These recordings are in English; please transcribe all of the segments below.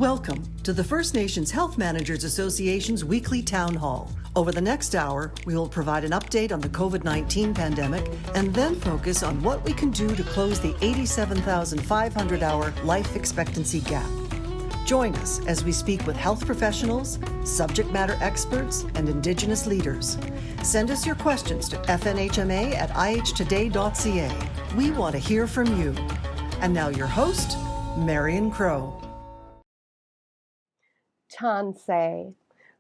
Welcome to the First Nations Health Managers Association's weekly town hall. Over the next hour, we will provide an update on the COVID-19 pandemic and then focus on what we can do to close the 87,500-hour life expectancy gap. Join us as we speak with health professionals, subject matter experts, and Indigenous leaders. Send us your questions to fnhma@ihtoday.ca. We want to hear from you. And now your host, Marion Crowe. Tansei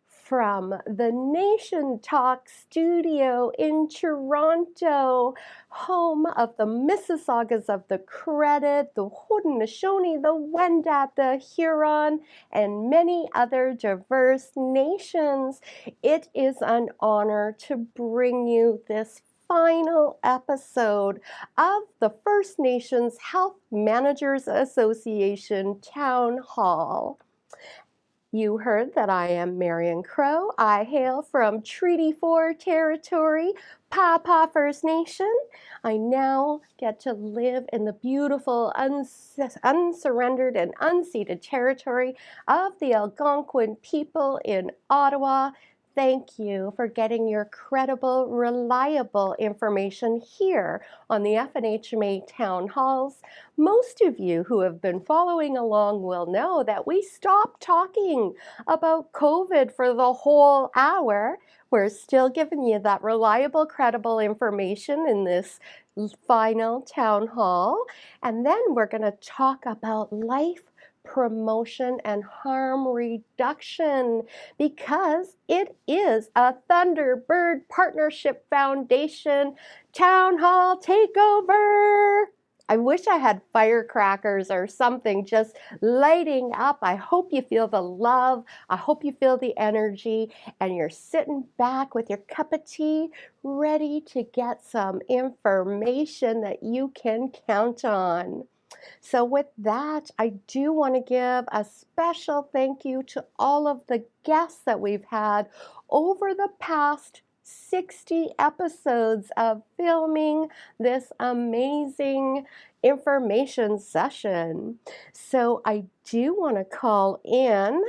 from the Nation Talk studio in Toronto, home of the Mississaugas of the Credit, the Haudenosaunee, the Wendat, the Huron, and many other diverse nations. It is an honor to bring you this final episode of the First Nations Health Managers Association Town Hall. You heard that I am Marion Crowe. I hail from Treaty 4 territory, Papa First Nation. I now get to live in the beautiful, unsurrendered and unceded territory of the Algonquin people in Ottawa. Thank you for getting your credible, reliable information here on the FNHMA town halls. Most of you who have been following along will know that we stopped talking about COVID for the whole hour. We're still giving you that reliable, credible information in this final town hall. And then we're going to talk about life promotion and harm reduction because it is a Thunderbird Partnership Foundation Town Hall Takeover. I wish I had firecrackers or something just lighting up. I hope you feel the love. I hope you feel the energy and you're sitting back with your cup of tea ready to get some information that you can count on. So with that, I do want to give a special thank you to all of the guests that we've had over the past 60 episodes of filming this amazing information session. So I do want to call in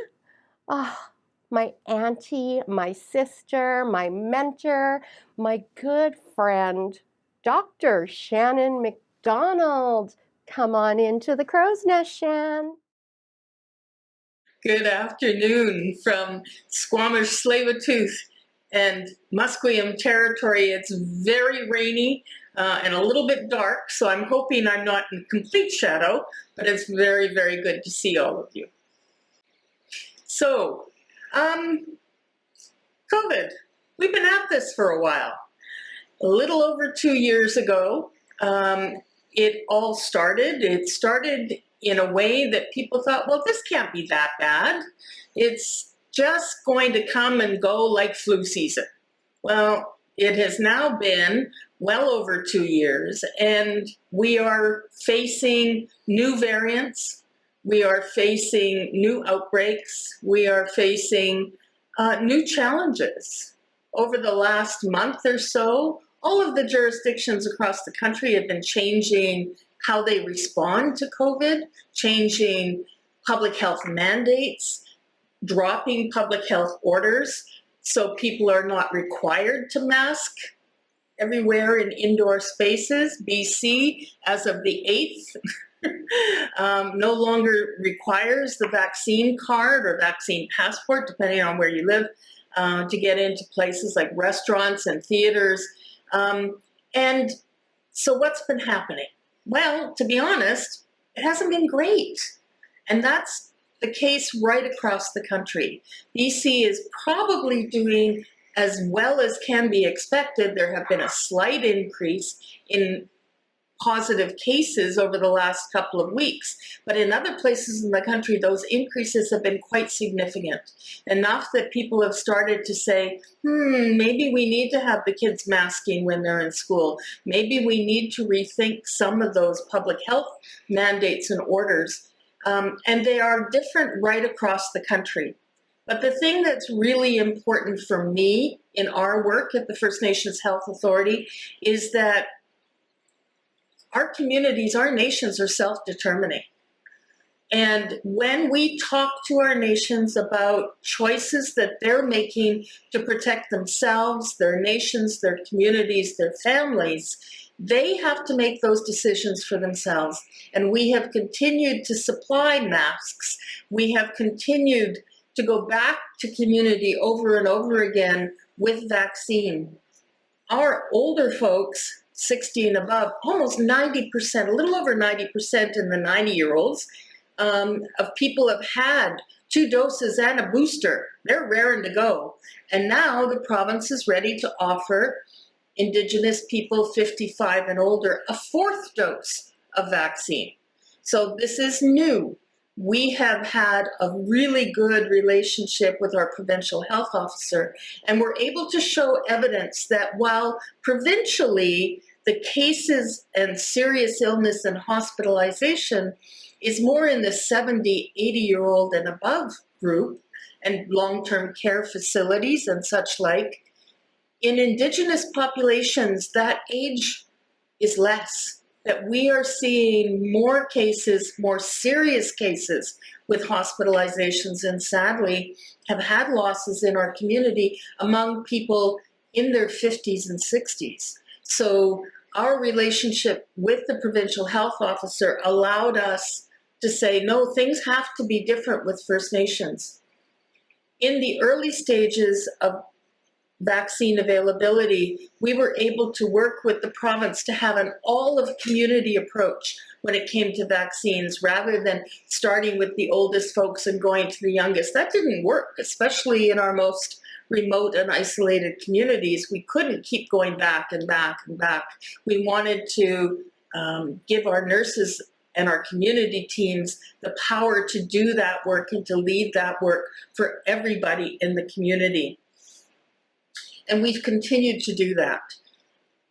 my auntie, my sister, my mentor, my good friend, Dr. Shannon McDonald. Come on into the Crow's Nest, Shan. Good afternoon from Squamish, Tsleil-Waututh, and Musqueam territory. It's very rainy and a little bit dark, so I'm hoping I'm not in complete shadow, but it's very, very good to see all of you. So, COVID. We've been at this for a while. A little over 2 years ago, it all started. It started in a way that people thought, well, this can't be that bad. It's just going to come and go like flu season. Well, it has now been well over 2 years, and we are facing new variants. We are facing new outbreaks. We are facing new challenges. Over the last month or so, all of the jurisdictions across the country have been changing how they respond to COVID, changing public health mandates, dropping public health orders, so people are not required to mask everywhere in indoor spaces. BC, as of the 8th, no longer requires the vaccine card or vaccine passport, depending on where you live, to get into places like restaurants and theaters. And so what's been happening? Well, to be honest, it hasn't been great. And that's the case right across the country. BC is probably doing as well as can be expected. There have been a slight increase in positive cases over the last couple of weeks. But in other places in the country, those increases have been quite significant, enough that people have started to say, maybe we need to have the kids masking when they're in school. Maybe we need to rethink some of those public health mandates and orders. And they are different right across the country. But the thing that's really important for me in our work at the First Nations Health Authority is that our communities, our nations are self-determining. And when we talk to our nations about choices that they're making to protect themselves, their nations, their communities, their families, they have to make those decisions for themselves. And we have continued to supply masks. We have continued to go back to community over and over again with vaccine. Our older folks, 60 and above, almost 90%, a little over 90% in the 90-year-olds, of people have had 2 doses and a booster. They're raring to go. And now the province is ready to offer Indigenous people 55 and older a 4th dose of vaccine. So this is new. We have had a really good relationship with our provincial health officer, and we're able to show evidence that while provincially the cases and serious illness and hospitalization is more in the 70, 80-year-old and above group and long-term care facilities and such like, in Indigenous populations, that age is less, that we are seeing more cases, more serious cases with hospitalizations, and sadly have had losses in our community among people in their 50s and 60s. So our relationship with the provincial health officer allowed us to say, no, things have to be different with First Nations. In the early stages of vaccine availability, we were able to work with the province to have an all-of-community approach when it came to vaccines, rather than starting with the oldest folks and going to the youngest. That didn't work, especially in our most remote and isolated communities. We couldn't keep going back and back and back. We wanted to give our nurses and our community teams the power to do that work and to lead that work for everybody in the community. And we've continued to do that.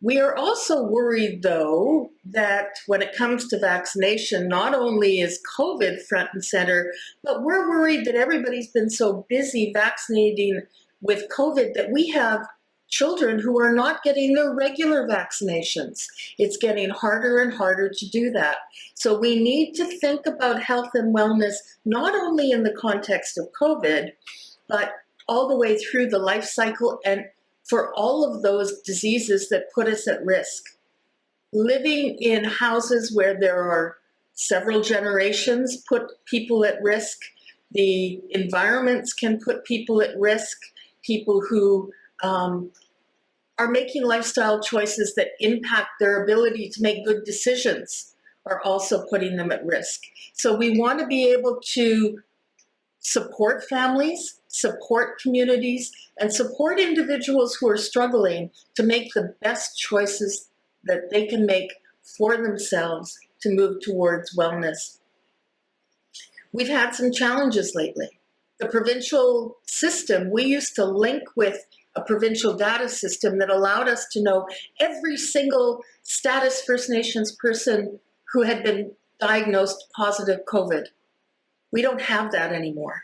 We are also worried, though, that when it comes to vaccination, not only is COVID front and center, but we're worried that everybody's been so busy vaccinating with COVID that we have children who are not getting their regular vaccinations. It's getting harder and harder to do that. So we need to think about health and wellness, not only in the context of COVID, but all the way through the life cycle and for all of those diseases that put us at risk. Living in houses where there are several generations put people at risk. The environments can put people at risk. People who are making lifestyle choices that impact their ability to make good decisions are also putting them at risk. So we want to be able to support families, support communities, and support individuals who are struggling to make the best choices that they can make for themselves to move towards wellness. We've had some challenges lately. The provincial system, we used to link with a provincial data system that allowed us to know every single status First Nations person who had been diagnosed positive COVID. We don't have that anymore.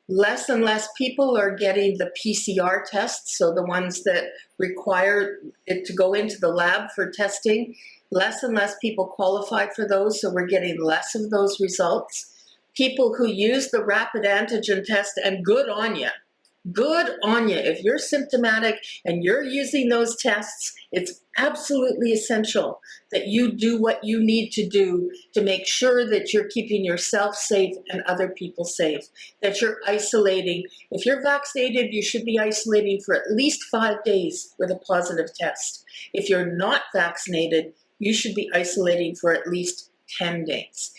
Less and less people are getting the PCR tests, so the ones that require it to go into the lab for testing. Less and less people qualify for those, so we're getting less of those results. People who use the rapid antigen test, and good on you. Good on you. If you're symptomatic and you're using those tests, it's absolutely essential that you do what you need to do to make sure that you're keeping yourself safe and other people safe, that you're isolating. If you're vaccinated, you should be isolating for at least 5 days with a positive test. If you're not vaccinated, you should be isolating for at least 10 days.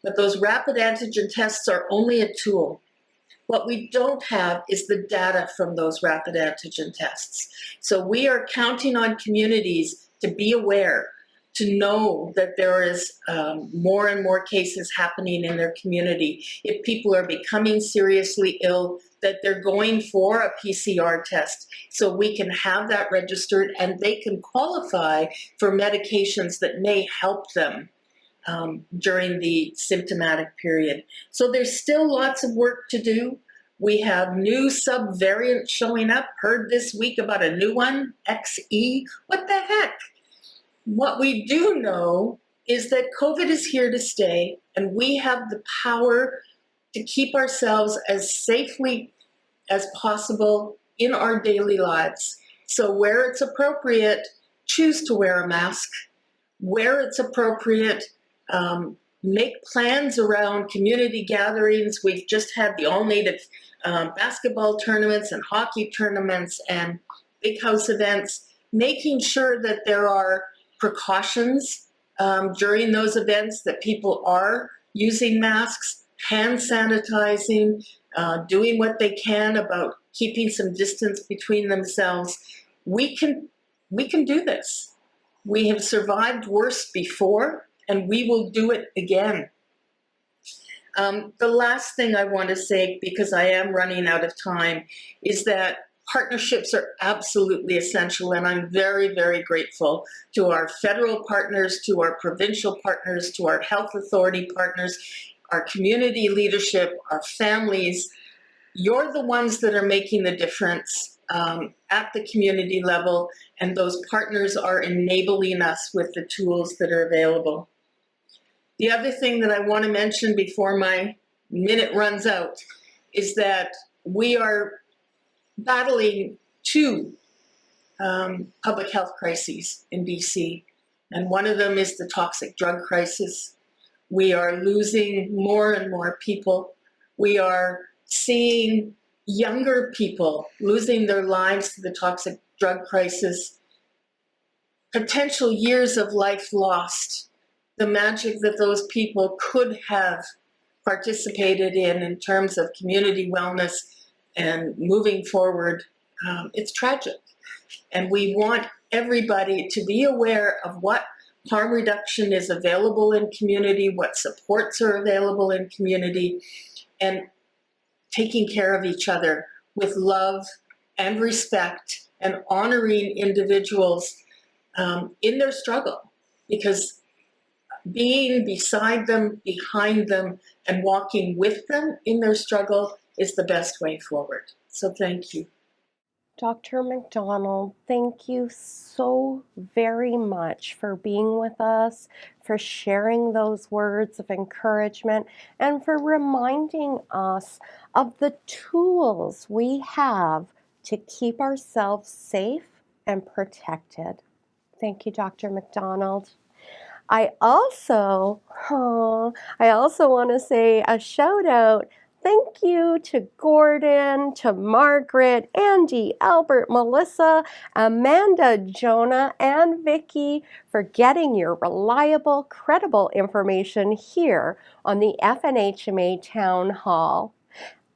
But those rapid antigen tests are only a tool. What we don't have is the data from those rapid antigen tests. So we are counting on communities to be aware, to know that there is more and more cases happening in their community. If people are becoming seriously ill, that they're going for a PCR test so we can have that registered and they can qualify for medications that may help them during the symptomatic period. So there's still lots of work to do. We have new subvariants showing up. Heard this week about a new one, XE. What the heck? What we do know is that COVID is here to stay, and we have the power to keep ourselves as safely as possible in our daily lives. So where it's appropriate, choose to wear a mask. Where it's appropriate, make plans around community gatherings. We've just had the all-native basketball tournaments and hockey tournaments and big house events, making sure that there are precautions during those events, that people are using masks, hand sanitizing, doing what they can about keeping some distance between themselves. We can do this. We have survived worse before, and we will do it again. The last thing I want to say, because I am running out of time, is that partnerships are absolutely essential, and I'm very, very grateful to our federal partners, to our provincial partners, to our health authority partners, our community leadership, our families. You're the ones that are making the difference at the community level, and those partners are enabling us with the tools that are available. The other thing that I want to mention before my minute runs out is that we are battling two public health crises in BC, and one of them is the toxic drug crisis. We are losing more and more people. We are seeing younger people losing their lives to the toxic drug crisis, potential years of life lost, the magic that those people could have participated in terms of community wellness and moving forward. It's tragic. And we want everybody to be aware of what harm reduction is available in community, what supports are available in community, and taking care of each other with love and respect and honoring individuals in their struggle, because being beside them, behind them, and walking with them in their struggle is the best way forward. So thank you. Dr. McDonald, thank you so very much for being with us, for sharing those words of encouragement, and for reminding us of the tools we have to keep ourselves safe and protected. Thank you, Dr. McDonald. I also want to say a shout out. Thank you to Gordon, to Margaret, Andy, Albert, Melissa, Amanda, Jonah, and Vicky for getting your reliable, credible information here on the FNHMA Town Hall.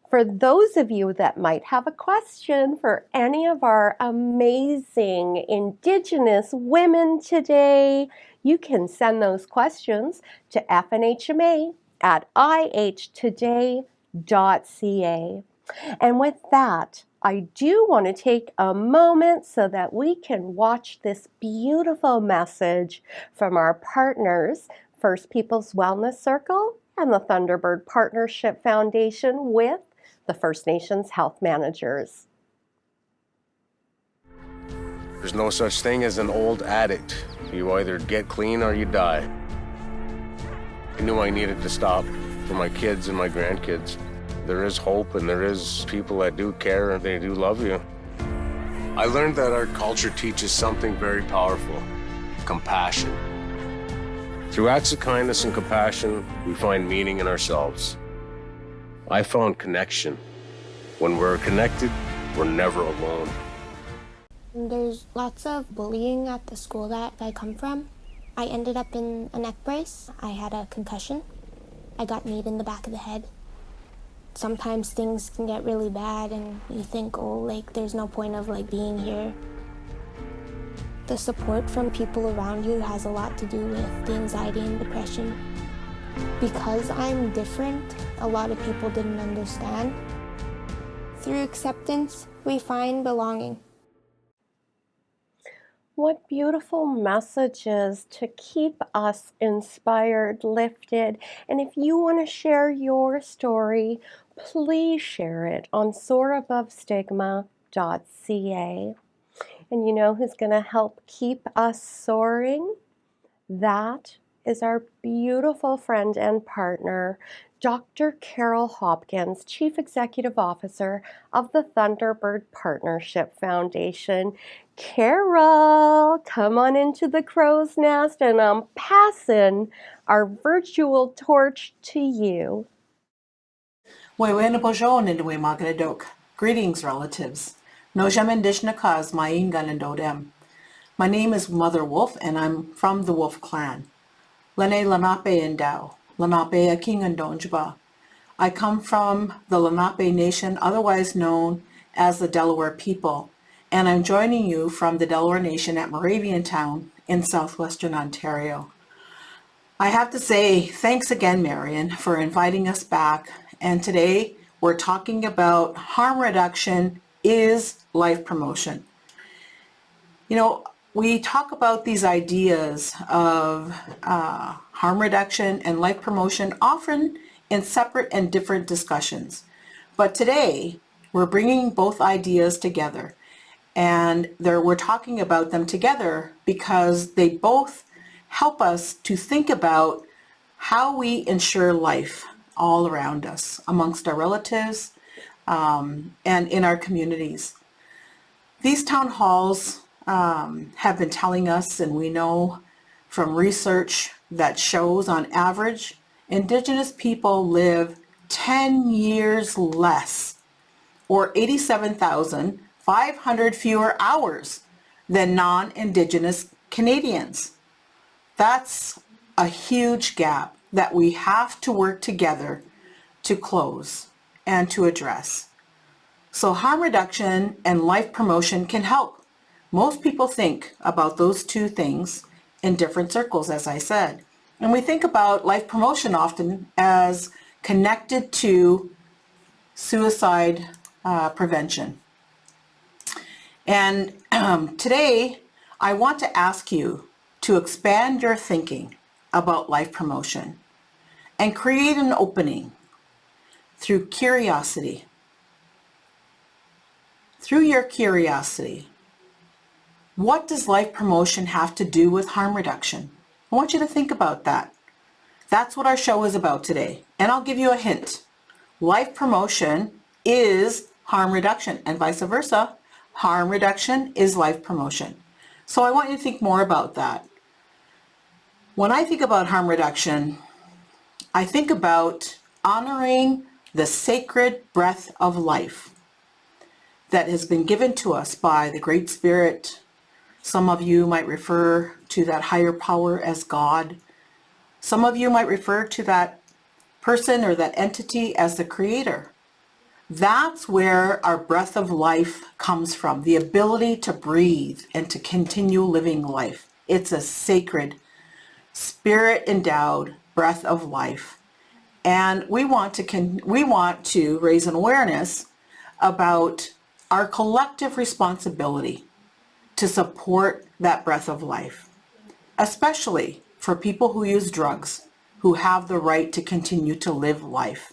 For those of you that might have a question for any of our amazing Indigenous women today, you can send those questions to fnhma@ihtoday.ca. And with that, I do want to take a moment so that we can watch this beautiful message from our partners, First Peoples Wellness Circle and the Thunderbird Partnership Foundation with the First Nations Health Managers. There's no such thing as an old addict. You either get clean or you die. I knew I needed to stop for my kids and my grandkids. There is hope, and there is people that do care and they do love you. I learned that our culture teaches something very powerful: compassion. Through acts of kindness and compassion, we find meaning in ourselves. I found connection. When we're connected, we're never alone. There's lots of bullying at the school that I come from. I ended up in a neck brace. I had a concussion. I got kneed in the back of the head. Sometimes things can get really bad and you think, oh, like there's no point of like being here. The support from people around you has a lot to do with the anxiety and depression. Because I'm different, a lot of people didn't understand. Through acceptance, we find belonging. What beautiful messages to keep us inspired, lifted. And if you want to share your story, please share it on soarabovestigma.ca. And you know who's going to help keep us soaring? That is our beautiful friend and partner, Dr. Carol Hopkins, Chief Executive Officer of the Thunderbird Partnership Foundation. Carol, come on into the crow's nest, and I'm passing our virtual torch to you. Greetings, relatives. Nojamendishnakaz Mainganandodem. My name is Mother Wolf, and I'm from the Wolf Clan. Lene Lenape Endau, Lenape Akingandonjba. I come from the Lenape Nation, otherwise known as the Delaware people, and I'm joining you from the Delaware Nation at Moraviantown in southwestern Ontario. I have to say thanks again, Marion, for inviting us back, and today we're talking about harm reduction is life promotion. You know, we talk about these ideas of harm reduction and life promotion often in separate and different discussions. But today, we're bringing both ideas together. And we're talking about them together because they both help us to think about how we ensure life all around us, amongst our relatives, and in our communities. These town halls have been telling us, and we know from research that shows on average, Indigenous people live 10 years less, or 87,500 fewer hours than non-Indigenous Canadians. That's a huge gap that we have to work together to close and to address. So harm reduction and life promotion can help. Most people think about those two things in different circles, as I said. And we think about life promotion often as connected to suicide prevention. And today, I want to ask you to expand your thinking about life promotion and create an opening through curiosity. Through your curiosity, what does life promotion have to do with harm reduction? I want you to think about that. That's what our show is about today. And I'll give you a hint. Life promotion is harm reduction, and vice versa. Harm reduction is life promotion. So I want you to think more about that. When I think about harm reduction, I think about honoring the sacred breath of life that has been given to us by the Great Spirit. Some of you might refer to that higher power as God. Some of you might refer to that person or that entity as the Creator. That's where our breath of life comes from, the ability to breathe and to continue living life. It's a sacred, spirit-endowed breath of life. And we want to raise an awareness about our collective responsibility to support that breath of life, especially for people who use drugs, who have the right to continue to live life.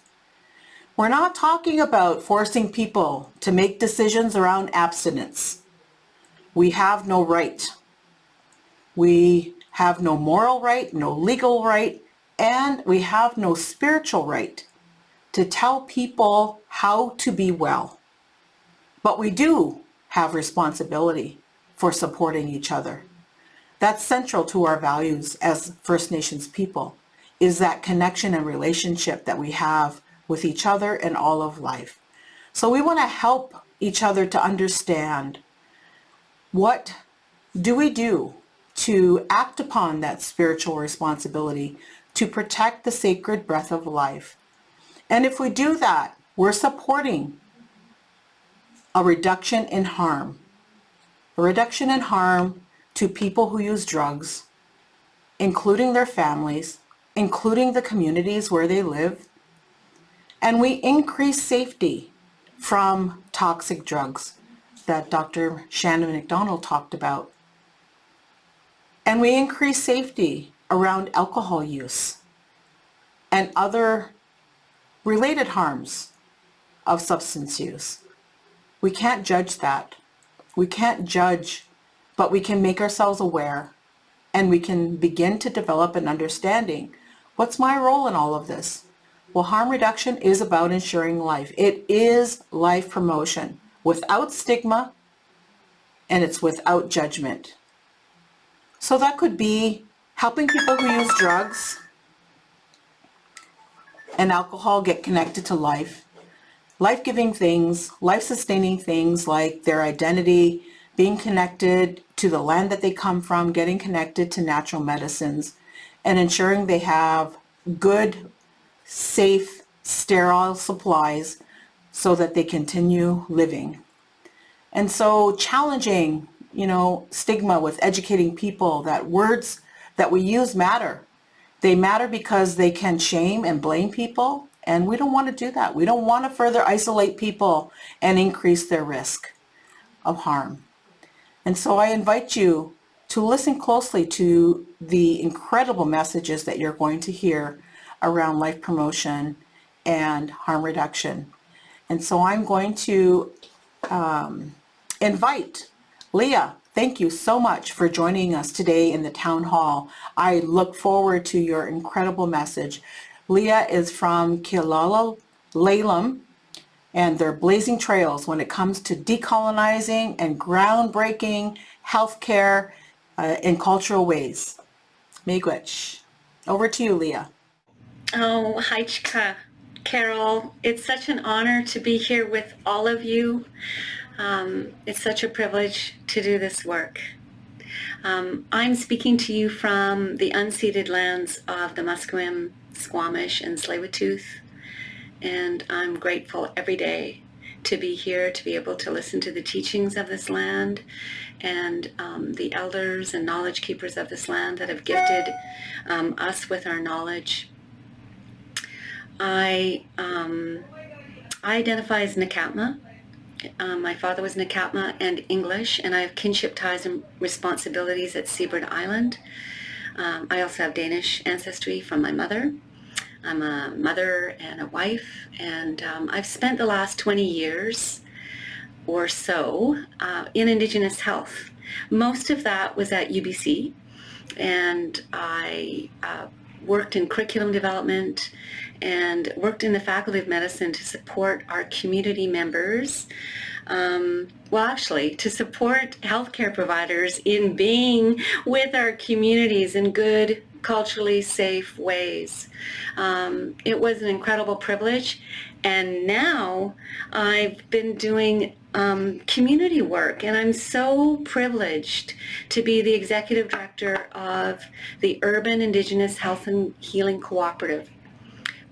We're not talking about forcing people to make decisions around abstinence. We have no right. We have no moral right, no legal right, and we have no spiritual right to tell people how to be well. But we do have responsibility for supporting each other. That's central to our values as First Nations people, is that connection and relationship that we have with each other and all of life. So we want to help each other to understand what do we do to act upon that spiritual responsibility to protect the sacred breath of life. And if we do that, we're supporting a reduction in harm. A reduction in harm to people who use drugs, including their families, including the communities where they live. And we increase safety from toxic drugs that Dr. Shannon McDonald talked about. And we increase safety around alcohol use and other related harms of substance use. We can't judge that. We can't judge, but we can make ourselves aware and we can begin to develop an understanding. What's my role in all of this? Well, harm reduction is about ensuring life. It is life promotion without stigma, and it's without judgment. So that could be helping people who use drugs and alcohol get connected to life, life-giving things, life-sustaining things like their identity, being connected to the land that they come from, getting connected to natural medicines, and ensuring they have good, safe, sterile supplies so that they continue living. And so challenging, stigma with educating people that words that we use matter. They matter because they can shame and blame people, and we don't want to do that. We don't want to further isolate people and increase their risk of harm. And so I invite you to listen closely to the incredible messages that you're going to hear around life promotion and harm reduction. And so I'm going to invite Leah. Thank you so much for joining us today in the town hall. I look forward to your incredible message. Leah is from Kilala Lalem, and they're blazing trails when it comes to decolonizing and groundbreaking healthcare in cultural ways. Miigwech. Over to you, Leah. Oh, hi, Chika. Carol, it's such an honor to be here with all of you. It's such a privilege to do this work. I'm speaking to you from the unceded lands of the Musqueam, Squamish, and Tsleil-Waututh, and I'm grateful every day to be here, to be able to listen to the teachings of this land and the elders and knowledge keepers of this land that have gifted us with our knowledge. I identify as Nakatma. My father was Nakatma and English, and I have kinship ties and responsibilities at Seabird Island. I also have Danish ancestry from my mother. I'm a mother and a wife, and I've spent the last 20 years or so in Indigenous health. Most of that was at UBC, and I worked in curriculum development and worked in the Faculty of Medicine to support our community members, to support healthcare providers in being with our communities in good, culturally safe ways. It was an incredible privilege, and now I've been doing community work, and I'm so privileged to be the executive director of the Urban Indigenous Health and Healing Cooperative,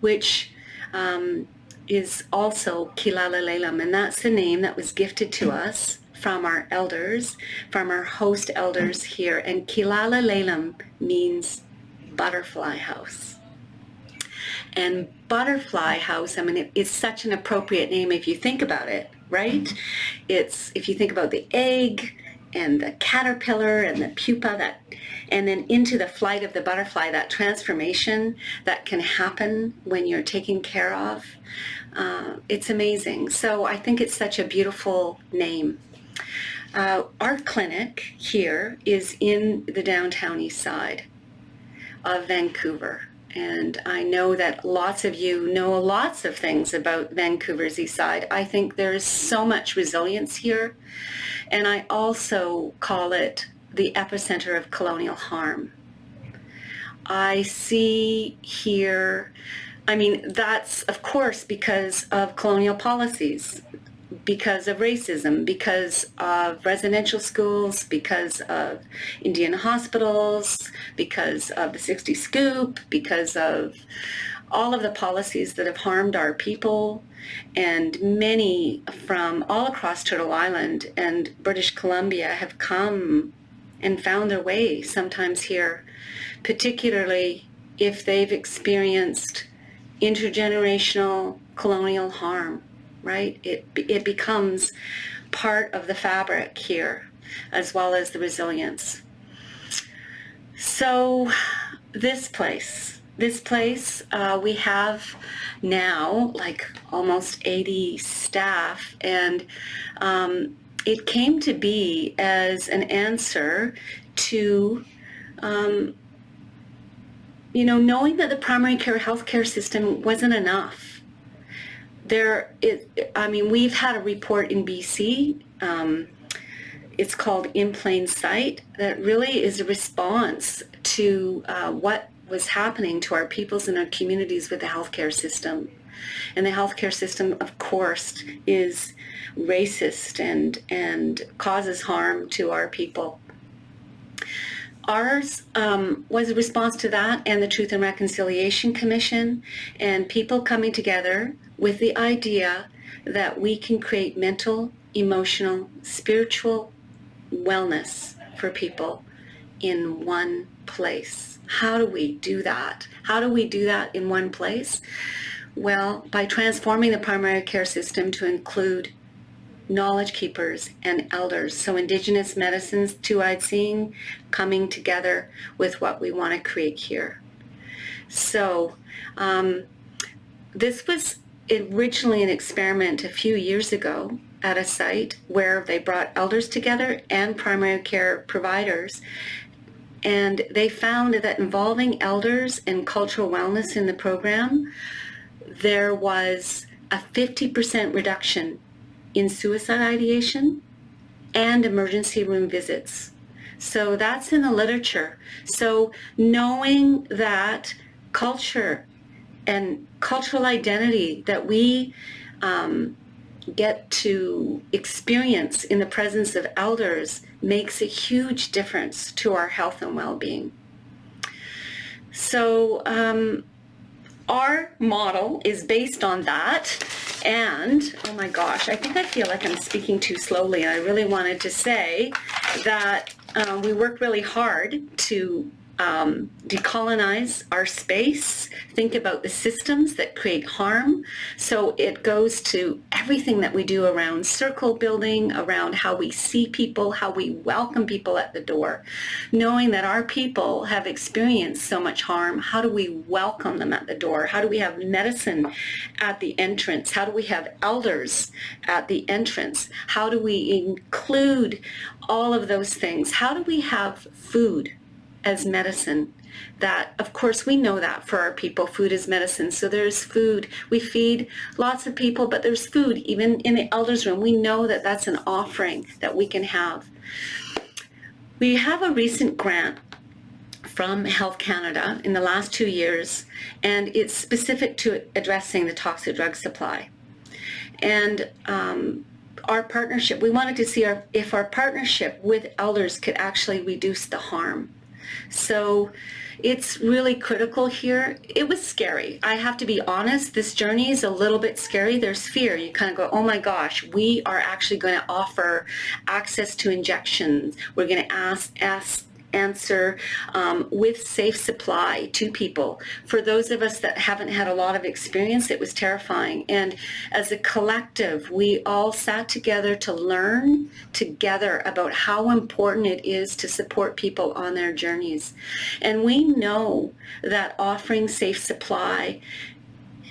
which is also Kilala Lalem, and that's the name that was gifted to us from our elders, from our host elders here. And Kilala Lalem means butterfly house. And butterfly house, it's such an appropriate name if you think about it, right? It's, if you think about the egg and the caterpillar and the pupa, and then into the flight of the butterfly, that transformation that can happen when you're taken care of. It's amazing. So I think it's such a beautiful name. Our clinic here is in the downtown east side of Vancouver. And I know that lots of you know lots of things about Vancouver's east side. I think there is so much resilience here. And I also call it the epicenter of colonial harm. I see here, that's of course because of colonial policies, because of racism, because of residential schools, because of Indian hospitals, because of the 60 Scoop, because of all of the policies that have harmed our people. And many from all across Turtle Island and British Columbia have come and found their way sometimes here, particularly if they've experienced intergenerational colonial harm, right? It becomes part of the fabric here, as well as the resilience. So this place, we have now like almost 80 staff, and it came to be as an answer to knowing that the primary care healthcare system wasn't enough. We've had a report in BC, it's called In Plain Sight, that really is a response to what was happening to our peoples and our communities with the healthcare system. And the healthcare system, of course, is racist and causes harm to our people. Ours was a response to that and the Truth and Reconciliation Commission, and people coming together with the idea that we can create mental, emotional, spiritual wellness for people in one place. How do we do that? How do we do that in one place? Well, by transforming the primary care system to include knowledge keepers and elders. So Indigenous medicines, two-eyed seeing, coming together with what we want to create here. So this was originally an experiment a few years ago at a site where they brought elders together and primary care providers. And they found that involving elders and cultural wellness in the program, there was a 50% reduction in suicide ideation and emergency room visits. So that's in the literature. So knowing that culture and cultural identity that we get to experience in the presence of elders makes a huge difference to our health and well-being. So our model is based on that. And, oh my gosh, I think I feel like I'm speaking too slowly. And I really wanted to say that we work really hard to decolonize our space, think about the systems that create harm. So it goes to everything that we do around circle building, around how we see people, how we welcome people at the door. Knowing that our people have experienced so much harm, how do we welcome them at the door? How do we have medicine at the entrance? How do we have elders at the entrance? How do we include all of those things? How do we have food as medicine? That, of course, we know that for our people, food is medicine. So there's food. We feed lots of people, but there's food even in the elders room. We know that that's an offering that we can have. We have a recent grant from Health Canada in the last 2 years, and it's specific to addressing the toxic drug supply. And our partnership, we wanted to see if our partnership with elders could actually reduce the harm. So it's really critical here. It was scary. I have to be honest, this journey is a little bit scary. There's fear. You kind of go, oh my gosh, we are actually going to offer access to injections. We're going to answer with safe supply to people. For those of us that haven't had a lot of experience, it was terrifying. And as a collective, we all sat together to learn together about how important it is to support people on their journeys. And we know that offering safe supply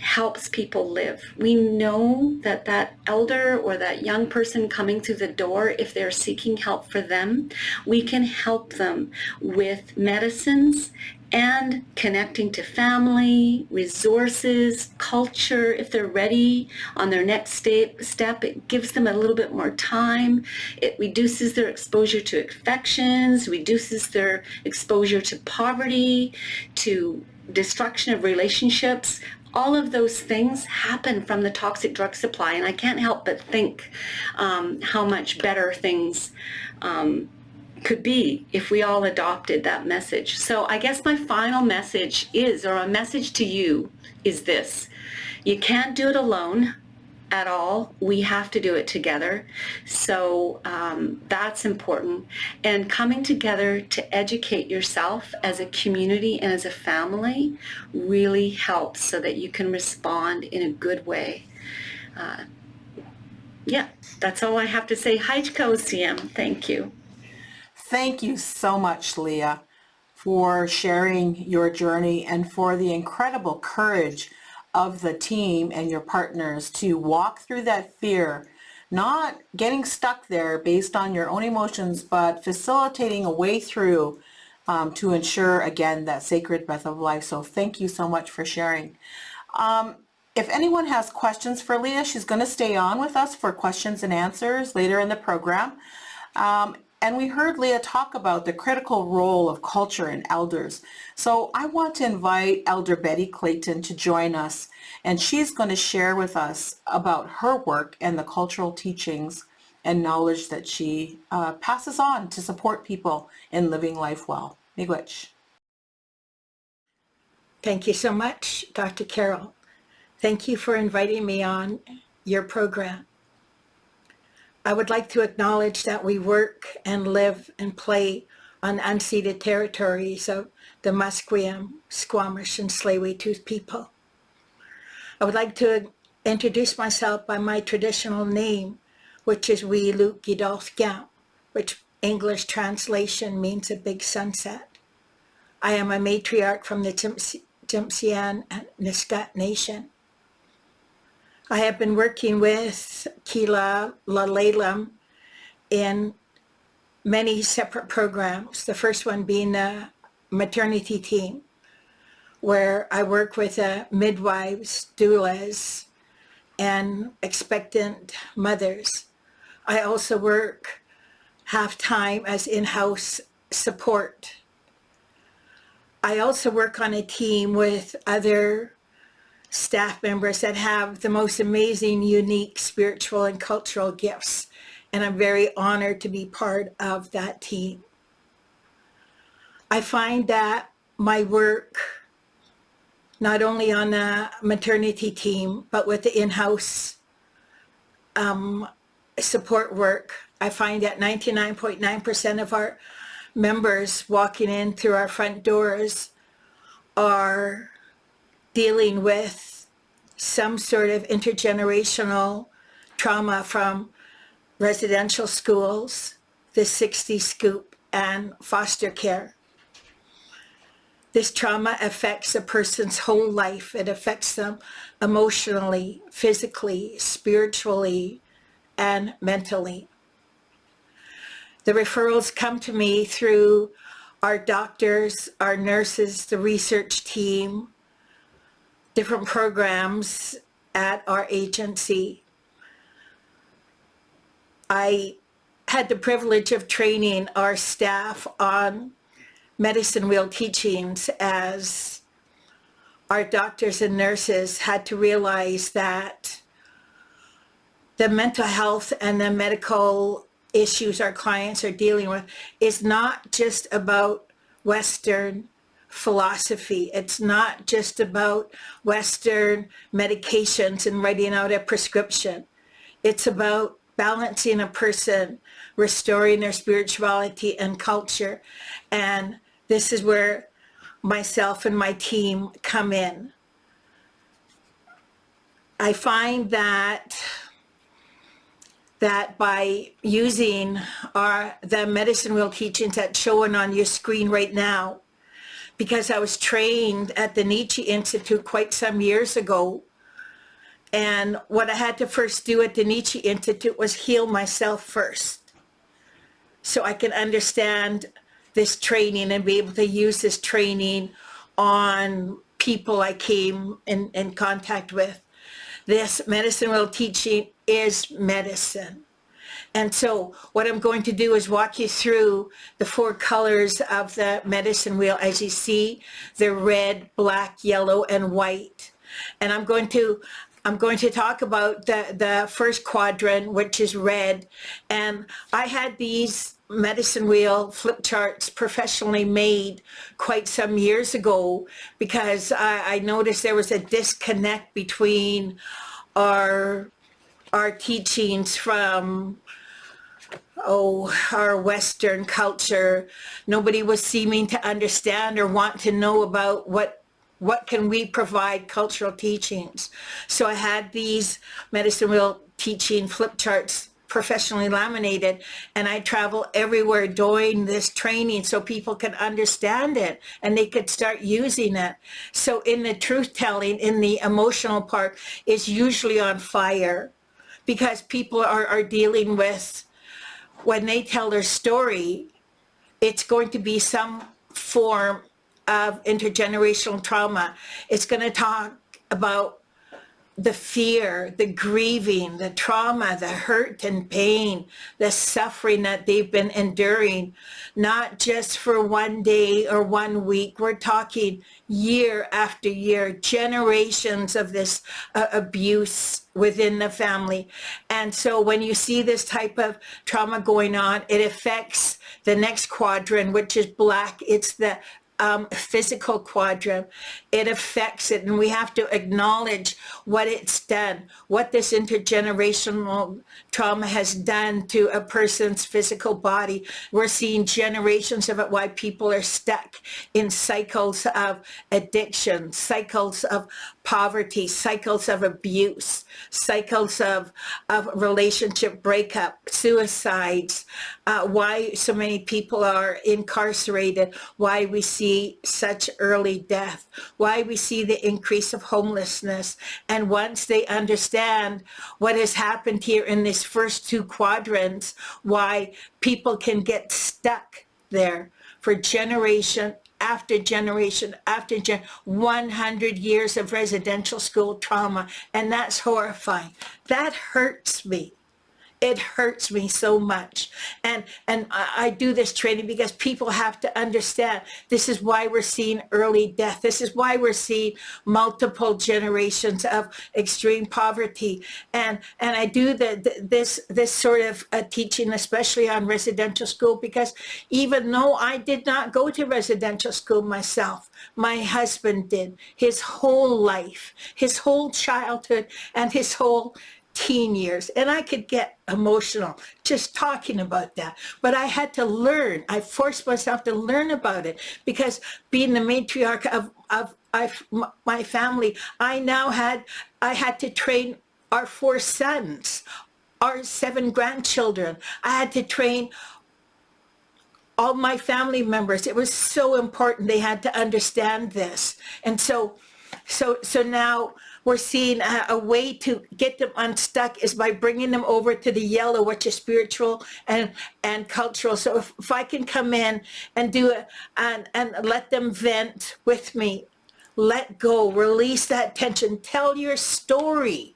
helps people live. We know that that elder or that young person coming through the door, if they're seeking help for them, we can help them with medicines and connecting to family, resources, culture. If they're ready on their next step, it gives them a little bit more time. It reduces their exposure to infections, reduces their exposure to poverty, to destruction of relationships. All of those things happen from the toxic drug supply, and I can't help but think how much better things could be if we all adopted that message. So I guess my final message is, or a message to you, is this. You can't do it alone at all. We have to do it together. So that's important. And coming together to educate yourself as a community and as a family really helps so that you can respond in a good way. Yeah, that's all I have to say. Hajko CM, thank you. Thank you so much, Leah, for sharing your journey and for the incredible courage of the team and your partners to walk through that fear, not getting stuck there based on your own emotions, but facilitating a way through to ensure, again, that sacred breath of life. So thank you so much for sharing. If anyone has questions for Leah, she's going to stay on with us for questions and answers later in the program. And we heard Leah talk about the critical role of culture and elders. So I want to invite Elder Betty Clayton to join us, and she's going to share with us about her work and the cultural teachings and knowledge that she passes on to support people in living life well. Miigwech. Thank you so much, Dr. Carol. Thank you for inviting me on your program. I would like to acknowledge that we work and live and play on unceded territories of the Musqueam, Squamish, and Tsleil-Waututh people. I would like to introduce myself by my traditional name, which is Wee Luke Gidolf Gam, which English translation means a big sunset. I am a matriarch from the Tsimshian and Nisga'a Nation. I have been working with Kila Lalalam in many separate programs, the first one being the maternity team, where I work with midwives, doulas, and expectant mothers. I also work half-time as in-house support. I also work on a team with other staff members that have the most amazing, unique spiritual and cultural gifts. And I'm very honored to be part of that team. I find that my work, not only on the maternity team, but with the in-house support work, I find that 99.9% of our members walking in through our front doors are dealing with some sort of intergenerational trauma from residential schools, the 60 scoop, and foster care. This trauma affects a person's whole life. It affects them emotionally, physically, spiritually, and mentally. The referrals come to me through our doctors, our nurses, the research team, different programs at our agency. I had the privilege of training our staff on medicine wheel teachings, as our doctors and nurses had to realize that the mental health and the medical issues our clients are dealing with is not just about Western philosophy. It's not just about Western medications and writing out a prescription. It's about balancing a person, restoring their spirituality and culture. And this is where myself and my team come in. I find that by using the medicine wheel teachings that's showing on your screen right now, because I was trained at the Nietzsche Institute quite some years ago. And what I had to first do at the Nietzsche Institute was heal myself first, so I can understand this training and be able to use this training on people I came in contact with. This medicine wheel teaching is medicine. And so what I'm going to do is walk you through the 4 colors of the medicine wheel. As you see, they're red, black, yellow, and white. And I'm going to talk about the first quadrant, which is red. And I had these medicine wheel flip charts professionally made quite some years ago, because I noticed there was a disconnect between our teachings from our Western culture. Nobody was seeming to understand or want to know about what can we provide cultural teachings. So I had these medicine wheel teaching flip charts professionally laminated, and I travel everywhere doing this training so people can understand it and they could start using it. So in the truth telling, in the emotional part, is usually on fire, because people are dealing with, when they tell their story, it's going to be some form of intergenerational trauma. It's going to talk about the fear, the grieving, the trauma, the hurt and pain, the suffering that they've been enduring, not just for one day or 1 week. We're talking year after year, generations of this abuse within the family. And so when you see this type of trauma going on, it affects the next quadrant, which is black. It's the physical quadrant. It affects it, and we have to acknowledge what it's done, what this intergenerational trauma has done to a person's physical body. We're seeing generations of it, why people are stuck in cycles of addiction, cycles of poverty, cycles of abuse, cycles of relationship breakup, suicides, why so many people are incarcerated, why we see such early death, why we see the increase of homelessness. And once they understand what has happened here in these first two quadrants, why people can get stuck there for generation after generation after 100 years of residential school trauma. And that's horrifying. That hurts me. It hurts me so much. And I do this training because people have to understand this is why we're seeing early death. This is why we're seeing multiple generations of extreme poverty. And I do this sort of teaching, especially on residential school, because even though I did not go to residential school myself, my husband did. His whole life, his whole childhood, and his whole teen years. And I could get emotional just talking about that. But I had to learn. I forced myself to learn about it, because being the matriarch of my family, I had to train our 4 sons, our 7 grandchildren. I had to train all my family members. It was so important. They had to understand this. And so now we're seeing a way to get them unstuck is by bringing them over to the yellow, which is spiritual and cultural. So if I can come in and do it and let them vent with me, let go, release that tension, tell your story.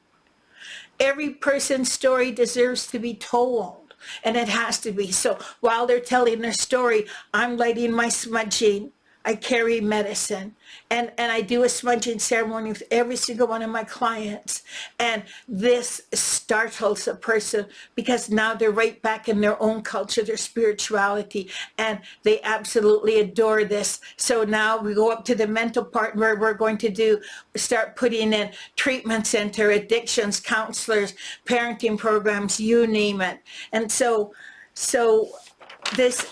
Every person's story deserves to be told, and it has to be. So while they're telling their story, I'm lighting my smudging. I carry medicine, and I do a smudging ceremony with every single one of my clients. And this startles a person, because now they're right back in their own culture, their spirituality, and they absolutely adore this. So now we go up to the mental part, where we're going to start putting in treatment center, addictions, counselors, parenting programs, you name it. And so this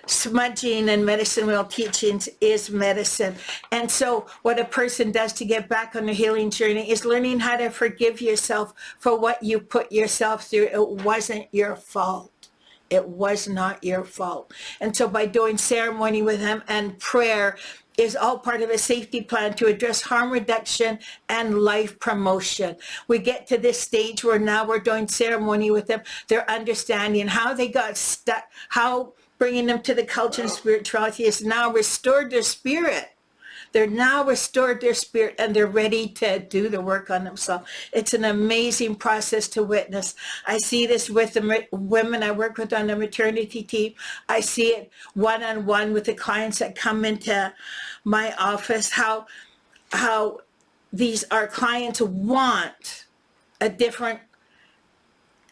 smudging and medicine wheel teachings is medicine. And so what a person does to get back on the healing journey is learning how to forgive yourself for what you put yourself through. It wasn't your fault. It was not your fault. And so by doing ceremony with them and prayer is all part of a safety plan to address harm reduction and life promotion. We get to this stage where now we're doing ceremony with them. They're understanding how they got stuck, how bringing them to the culture and spirituality has now restored their spirit. They're now restored their spirit, and they're ready to do the work on themselves. It's an amazing process to witness. I see this with the women I work with on the maternity team. I see it one-on-one with the clients that come into my office, how our clients want a different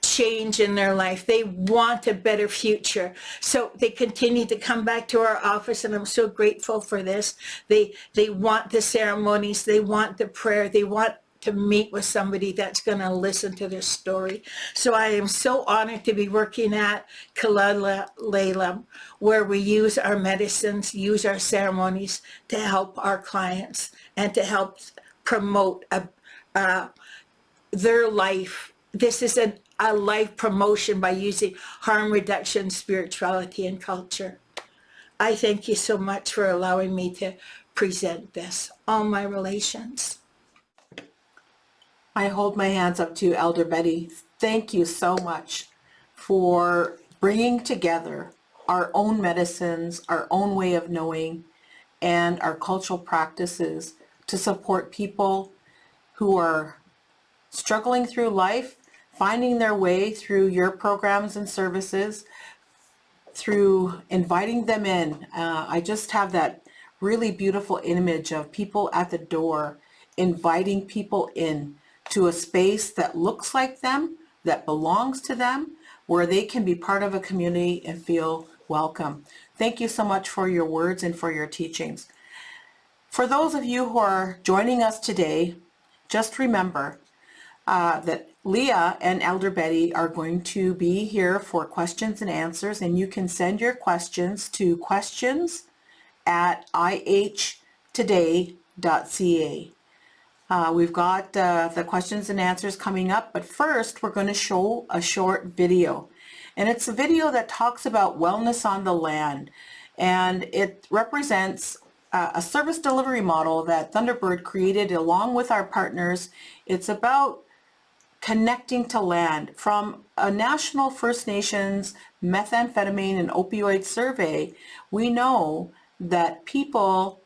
change in their life. They want a better future. So they continue to come back to our office, and I'm so grateful for this. They want the ceremonies, they want the prayer, they want to meet with somebody that's going to listen to their story. So I am so honored to be working at Kalalalam, where we use our medicines, use our ceremonies to help our clients and to help promote their life. This is a life promotion by using harm reduction, spirituality, and culture. I thank you so much for allowing me to present this. All my relations. I hold my hands up to Elder Betty. Thank you so much for bringing together our own medicines, our own way of knowing, and our cultural practices to support people who are struggling through life, finding their way through your programs and services, through inviting them in. I just have that really beautiful image of people at the door inviting people in to a space that looks like them, that belongs to them, where they can be part of a community and feel welcome. Thank you so much for your words and for your teachings. For those of you who are joining us today, just remember that Leah and Elder Betty are going to be here for questions and answers, and you can send your questions to questions@ihtoday.ca. We've got the questions and answers coming up, but first we're going to show a short video. And it's a video that talks about wellness on the land, and it represents a service delivery model that Thunderbird created along with our partners. It's about connecting to land. From a national First Nations methamphetamine and opioid survey, we know that people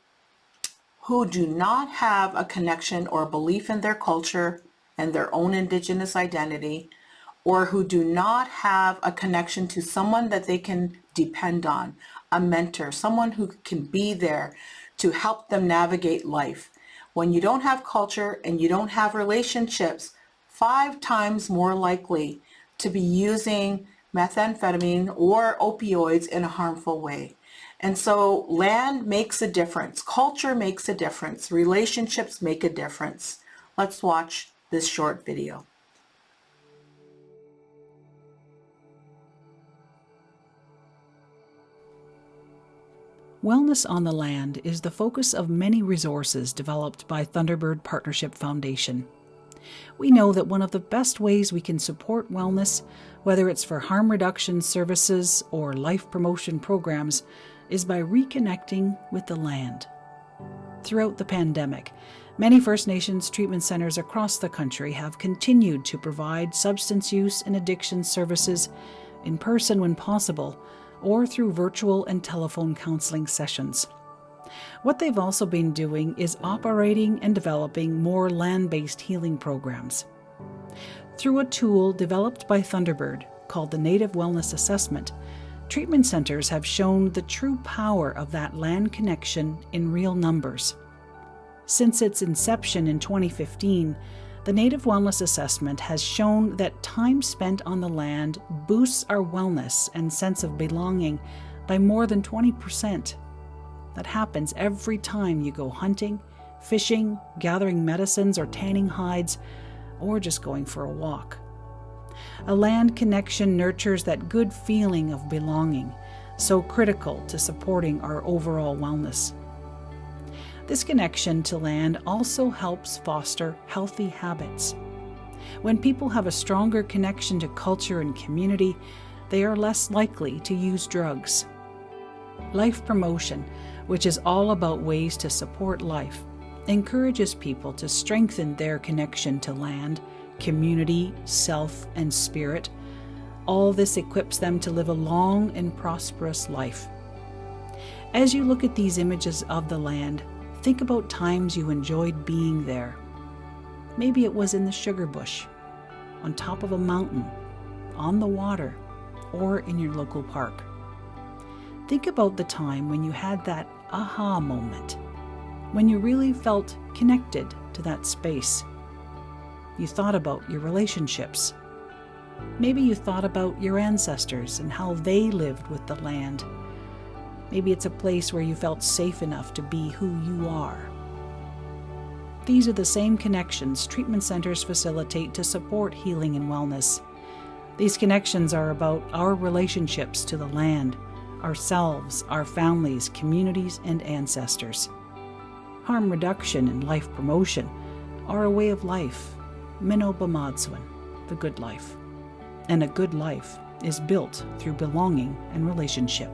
who do not have a connection or belief in their culture and their own Indigenous identity, or who do not have a connection to someone that they can depend on, a mentor, someone who can be there to help them navigate life. When you don't have culture and you don't have relationships, 5 times more likely to be using methamphetamine or opioids in a harmful way. And so land makes a difference, culture makes a difference, relationships make a difference. Let's watch this short video. Wellness on the land is the focus of many resources developed by Thunderbird Partnership Foundation. We know that one of the best ways we can support wellness, whether it's for harm reduction services or life promotion programs, is by reconnecting with the land. Throughout the pandemic, many First Nations treatment centers across the country have continued to provide substance use and addiction services in person when possible, or through virtual and telephone counseling sessions. What they've also been doing is operating and developing more land-based healing programs. Through a tool developed by Thunderbird called the Native Wellness Assessment, treatment centers have shown the true power of that land connection in real numbers. Since its inception in 2015, the Native Wellness Assessment has shown that time spent on the land boosts our wellness and sense of belonging by more than 20%. That happens every time you go hunting, fishing, gathering medicines or tanning hides, or just going for a walk. A land connection nurtures that good feeling of belonging, so critical to supporting our overall wellness. This connection to land also helps foster healthy habits. When people have a stronger connection to culture and community, they are less likely to use drugs. Life promotion, which is all about ways to support life, encourages people to strengthen their connection to land, community, self, and spirit. All this equips them to live a long and prosperous life. As you look at these images of the land, think about times you enjoyed being there. Maybe it was in the sugar bush, on top of a mountain, on the water, or in your local park. Think about the time when you had that aha moment, when you really felt connected to that space. You thought about your relationships. Maybe you thought about your ancestors and how they lived with the land. Maybe it's a place where you felt safe enough to be who you are. These are the same connections treatment centers facilitate to support healing and wellness. These connections are about our relationships to the land, ourselves, our families, communities, and ancestors. Harm reduction and life promotion are a way of life, Minnow Bamadswin, the good life. And a good life is built through belonging and relationship.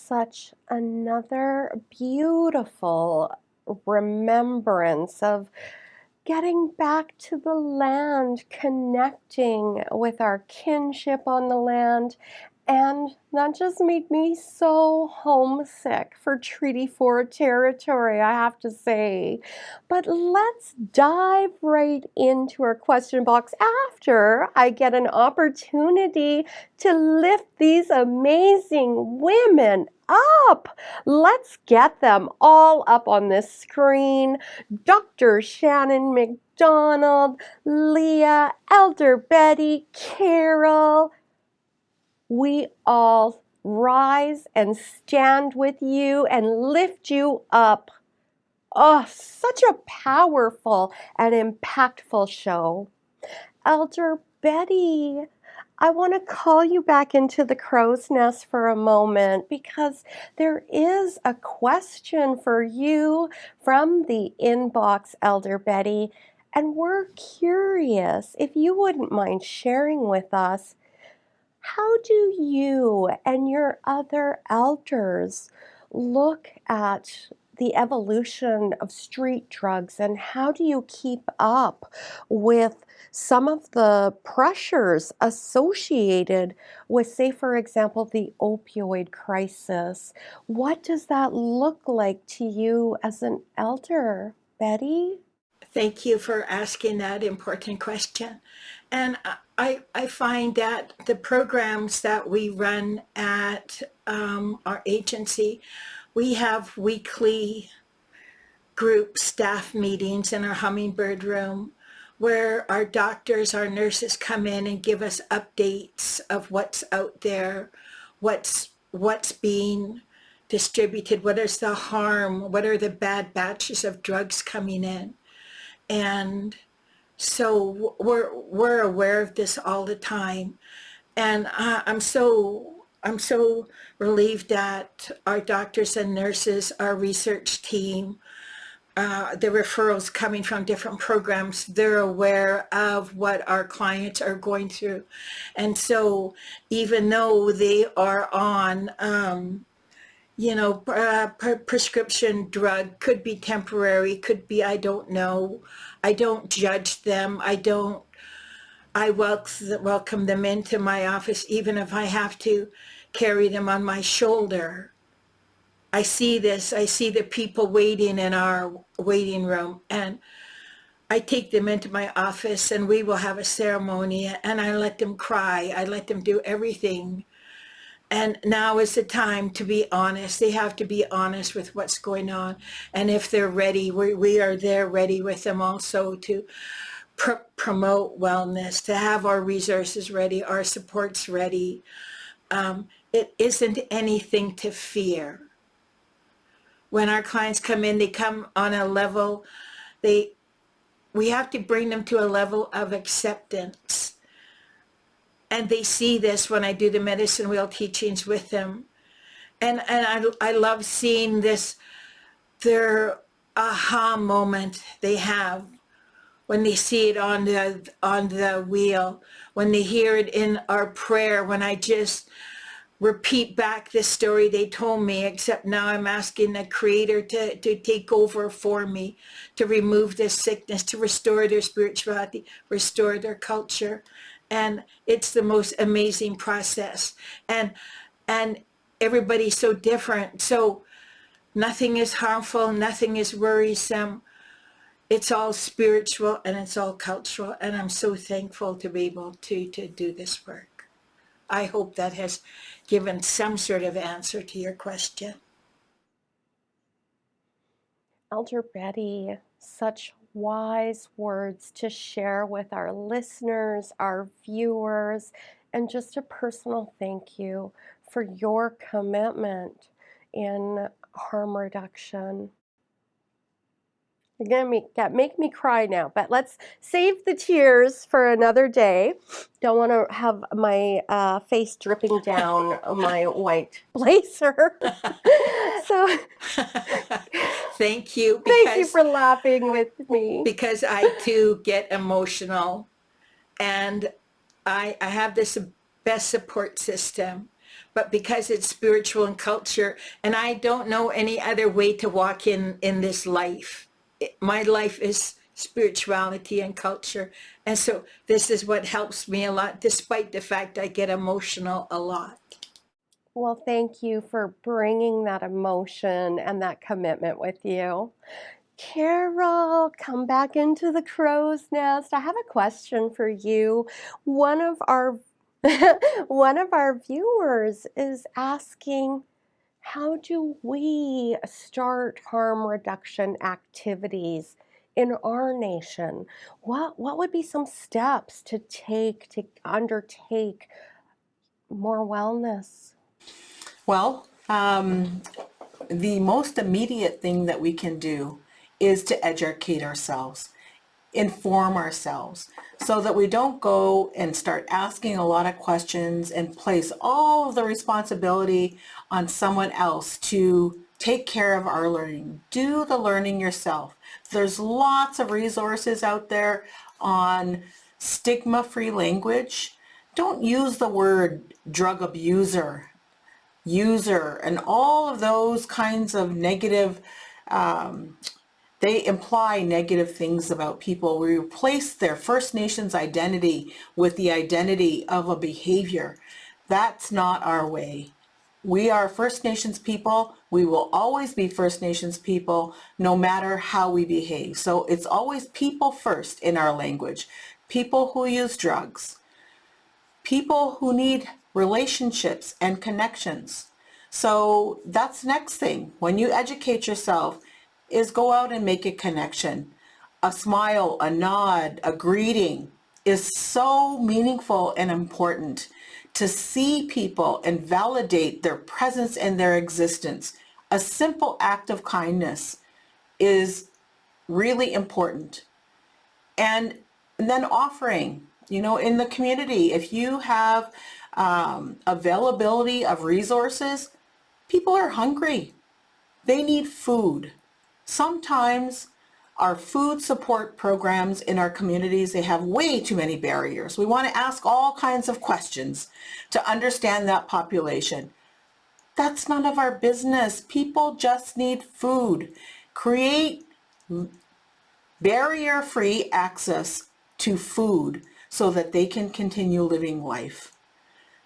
such another beautiful remembrance of getting back to the land, connecting with our kinship on the land, and that just made me so homesick for Treaty 4 territory, I have to say. But let's dive right into our question box after I get an opportunity to lift these amazing women up. Let's get them all up on this screen. Dr. Shannon McDonald, Leah, Elder Betty, Carol, we all rise and stand with you and lift you up. Oh, such a powerful and impactful show. Elder Betty, I want to call you back into the crow's nest for a moment because there is a question for you from the inbox, Elder Betty, and we're curious if you wouldn't mind sharing with us, how do you and your other elders look at the evolution of street drugs, and how do you keep up with some of the pressures associated with, say, for example, the opioid crisis? What does that look like to you as an elder, Betty? Thank you for asking that important question. And I find that the programs that we run at our agency, we have weekly group staff meetings in our Hummingbird room where our doctors, our nurses come in and give us updates of what's out there, what's being distributed, what is the harm, what are the bad batches of drugs coming in. And so we're aware of this all the time. And I'm so relieved that our doctors and nurses, our research team, the referrals coming from different programs, they're aware of what our clients are going through. And so even though they are on prescription drug, could be temporary, could be, I don't know. I don't judge them. I welcome them into my office, even if I have to carry them on my shoulder. I see the people waiting in our waiting room, and I take them into my office and we will have a ceremony, and I let them cry. I let them do everything. And now is the time to be honest. They have to be honest with what's going on. And if they're ready, we are there ready with them also to promote wellness, to have our resources ready, our supports ready. It isn't anything to fear. When our clients come in, they come on a level, we have to bring them to a level of acceptance. And they see this when I do the medicine wheel teachings with them. And I love seeing this, their aha moment they have when they see it on the wheel, when they hear it in our prayer, when I just repeat back the story they told me, except now I'm asking the Creator to take over for me, to remove this sickness, to restore their spirituality, restore their culture. And it's the most amazing process. And everybody's so different. So nothing is harmful, nothing is worrisome. It's all spiritual and it's all cultural. And I'm so thankful to be able to do this work. I hope that has given some sort of answer to your question. Elder Betty, such wise words to share with our listeners, our viewers, and just a personal thank you for your commitment in harm reduction. You're going to make me cry now, but let's save the tears for another day. Don't want to have my face dripping down my white blazer. So Thank you. Thank you for laughing with me. Because I too get emotional, and I have this best support system. but because it's spiritual and culture, and I don't know any other way to walk in this life. My life is spirituality and culture. And so this is what helps me a lot, despite the fact I get emotional a lot. Well, thank you for bringing that emotion and that commitment with you. Carol, come back into the crow's nest. I have a question for you. One of our one of our viewers is asking, how do we start harm reduction activities in our nation? What would be some steps to take to undertake more wellness? Well, the most immediate thing that we can do is to educate ourselves, inform ourselves, so that we don't go and start asking a lot of questions and place all of the responsibility on someone else to take care of our learning. Do the learning yourself. There's lots of resources out there on stigma-free language. Don't use the word drug abuser, user, and all of those kinds of negative, they imply negative things about people. We replace their First Nations identity with the identity of a behavior. That's not our way. We are First Nations people. We will always be First Nations people, no matter how we behave. So it's always people first in our language. People who use drugs, people who need relationships and connections. So that's the next thing. When you educate yourself, is go out and make a connection. A smile, a nod, a greeting is so meaningful and important. To see people and validate their presence and their existence. A simple act of kindness is really important. And then offering, in the community, if you have availability of resources, people are hungry. They need food. Sometimes our food support programs in our communities, they have way too many barriers. We want to ask all kinds of questions to understand that population. That's none of our business. People just need food. Create barrier-free access to food so that they can continue living life.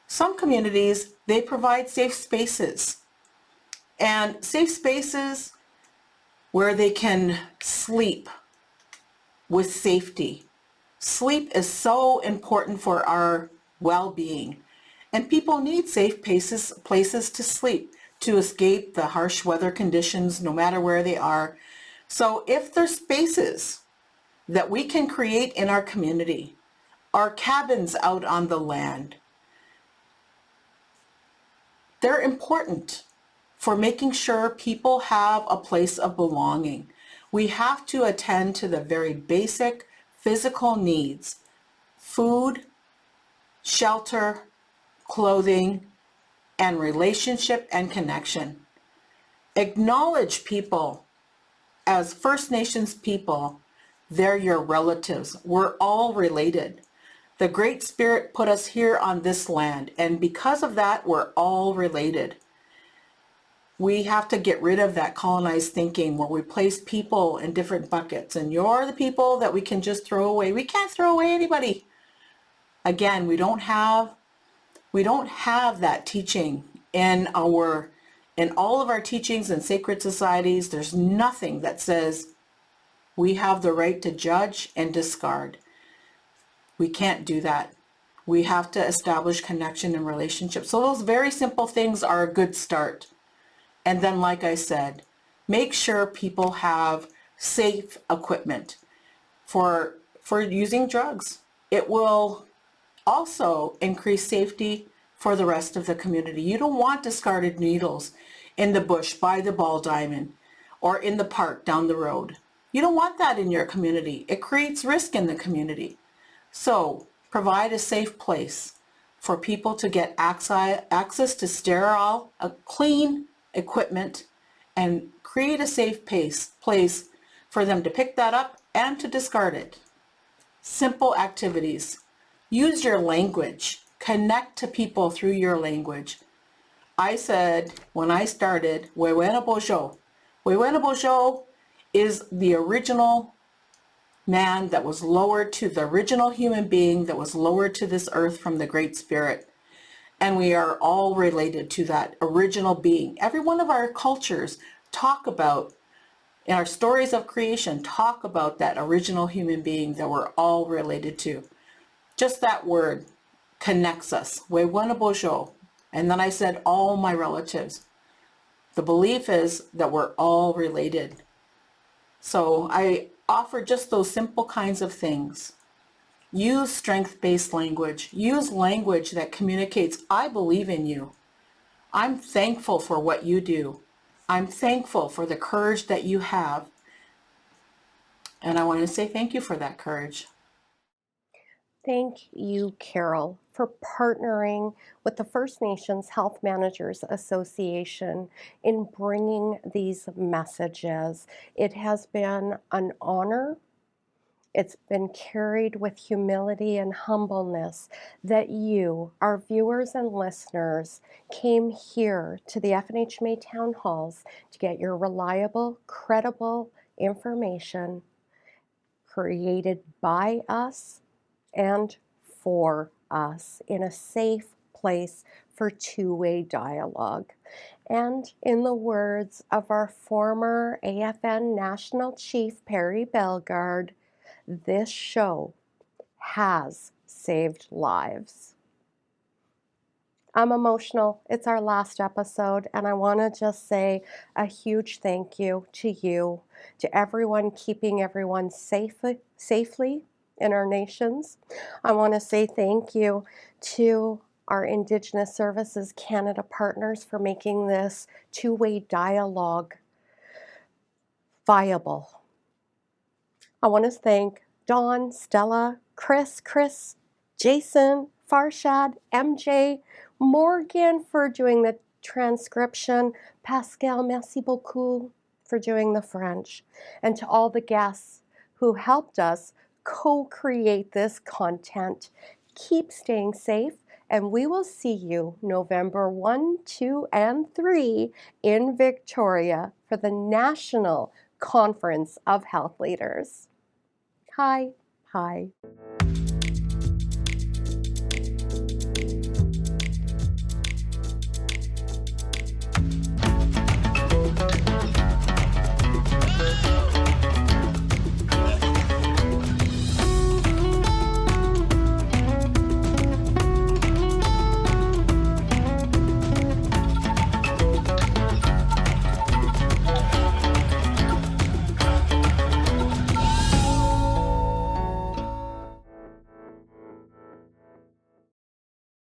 Some communities, they provide safe spaces, and safe spaces where they can sleep with safety. Sleep is so important for our well-being, and people need safe places to sleep, to escape the harsh weather conditions, no matter where they are. So if there's spaces that we can create in our community, our cabins out on the land, they're important for making sure people have a place of belonging. We have to attend to the very basic physical needs: food, shelter, clothing, and relationship and connection. Acknowledge people as First Nations people. They're your relatives. We're all related. The Great Spirit put us here on this land, and because of that, we're all related. We have to get rid of that colonized thinking where we place people in different buckets, and you're the people that we can just throw away. We can't throw away anybody. Again, we don't have that teaching in all of our teachings and sacred societies. There's nothing that says we have the right to judge and discard. We can't do that. We have to establish connection and relationship. So those very simple things are a good start. And then, like I said, make sure people have safe equipment for using drugs. It will also increase safety for the rest of the community. You don't want discarded needles in the bush by the ball diamond or in the park down the road. You don't want that in your community. It creates risk in the community. So provide a safe place for people to get access to sterile, clean equipment, and create a safe place for them to pick that up and to discard it. Simple activities. Use your language. Connect to people through your language. I said, when I started, Wewena Bojo. Wewena Bojo is the original man that was lowered to the original human being that was lowered to this earth from the Great Spirit. And we are all related to that original being. Every one of our cultures talk about, in our stories of creation, talk about that original human being that we're all related to. Just that word connects us. Wewena Bojo. And then I said, all my relatives. The belief is that we're all related. So I offer just those simple kinds of things. Use strength-based language. Use language that communicates, I believe in you. I'm thankful for what you do. I'm thankful for the courage that you have. And I want to say thank you for that courage. Thank you, Carol, for partnering with the First Nations Health Managers Association in bringing these messages. It has been an honor. It's been carried with humility and humbleness that you, our viewers and listeners, came here to the FNHMA town halls to get your reliable, credible information created by us and for us in a safe place for two-way dialogue. And in the words of our former AFN National Chief, Perry Bellegarde, this show has saved lives. I'm emotional. It's our last episode, and I want to just say a huge thank you to you, to everyone keeping everyone safely in our nations. I want to say thank you to our Indigenous Services Canada partners for making this two-way dialogue viable. I want to thank Dawn, Stella, Chris, Jason, Farshad, MJ, Morgan for doing the transcription, Pascal, merci beaucoup for doing the French, and to all the guests who helped us co-create this content. Keep staying safe, and we will see you November 1, 2, and 3 in Victoria for the National Conference of Health Leaders. Hi.